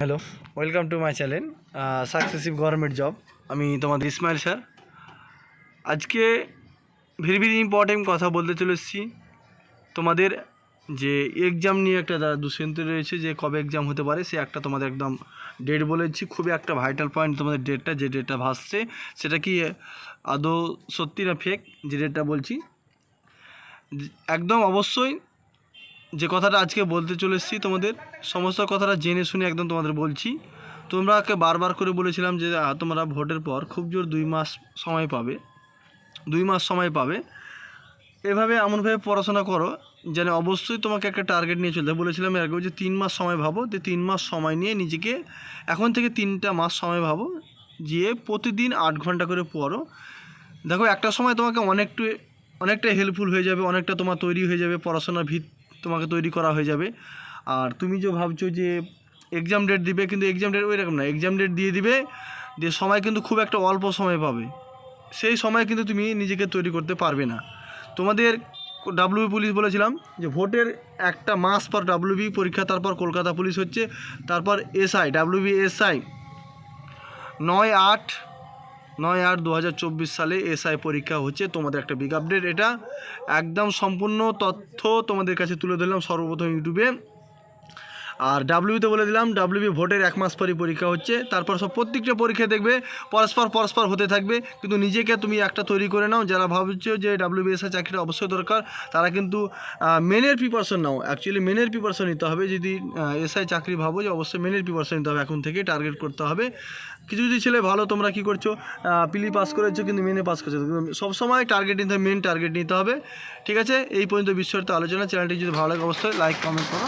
Hello, welcome to my channel successive government job. আমি তোমাদের Ismail sir. আজকে ভেরি ভেরি ইম্পর্টেন্ট কথা বলতে চলে এসেছি। তোমাদের যে এক্সাম নিয়ে একটা দুশ্চিন্তা রয়েছে যে কবে এক্সাম হতে পারে, সে একটা তোমাদের একদম ডেট বলেছি। খুবই একটা ভাইটাল পয়েন্ট তোমাদের ডেটটা, যে ডেটটা ভাসছে সেটা কি আদৌ সত্যি না ফেক, যে ডেটটা বলছি একদম অবশ্যই যে কথাটা আজকে বলতে চলে এসেছি তোমাদের সমস্ত কথাটা জেনে শুনে একদম তোমাদের বলছি। তোমরাকে বারবার করে বলেছিলাম যে তোমরা ভোটের পর খুব জোর 2 মাস সময় পাবে, 2 মাস সময় পাবে। এভাবে এমনভাবে পড়াশোনা করো যেন অবশ্যই তোমাকে একটা টার্গেট নিয়ে চলতে বলেছিলাম এর আগেও, যে 3 মাস সময় ভাবো, যে 3 মাস সময় নিয়ে নিজেকে এখন থেকে 3টা মাস সময় ভাবো, যে প্রতিদিন 8 ঘন্টা করে পড়ো। দেখো একটা সময় তোমাকে অনেকটা হেল্পফুল হয়ে যাবে, অনেকটা তোমার তৈরি হয়ে যাবে, পড়াশোনার ভিত তোমাকে তৈরি করা হয়ে যাবে। আর তুমি যে ভাবছো যে এক্সাম ডেট দিবে, কিন্তু এক্সাম ডেট ওই রকম না। এক্সাম ডেট দিয়ে দিবে, দিয়ে সময় কিন্তু খুব একটা অল্প সময় পাবে, সেই সময় কিন্তু তুমি নিজেকে তৈরি করতে পারবে না। তোমাদের ডাব্লিউবি পুলিশ বলেছিলাম যে ভোটের একটা মাস পর ডাব্লিউবি পরীক্ষা, তারপর কলকাতা পুলিশ হচ্ছে, তারপর এসআই ডাব্লিউবি এসআই 9/8/2024 সালে এসআই পরীক্ষা হচ্ছে। তোমাদের একটা বিগ আপডেট, এটা একদম সম্পূর্ণ তথ্য তোমাদের কাছে তুলে ধরলাম সর্বপ্রথম ইউটিউবে। আর ডাব্লিউবিতে বলে দিলাম ডাব্লিউবি ভোটের 1 মাস পরই পরীক্ষা হচ্ছে, তারপর সব প্রত্যেকটা পরীক্ষা দেখবে পরস্পর হতে থাকবে। কিন্তু নিজেকে তুমি একটা তৈরি করে নাও, যারা ভাবছো যে ডাব্লিউবি এসআই চাকরিটা অবশ্যই দরকার, তারা কিন্তু মেনের প্রিপারেশন নাও। অ্যাকচুয়ালি মেনের প্রিপারেশন নিতে হবে। যদি এসআই চাকরি ভাবো, যে অবশ্যই মেনের প্রিপারেশন নিতে হবে, এখন থেকে টার্গেট করতে হবে। কিছু ছেলে ভালো, তোমরা কী করছো, পিলি পাস করেছো কিন্তু মেনে পাস করছো, সবসময় টার্গেট নিতে হবে, মেন টার্গেট নিতে হবে। ঠিক আছে, এই পর্যন্ত বিস্তারিত আলোচনা। চ্যানেলটি যদি ভালো লাগে অবশ্যই লাইক কমেন্ট করো।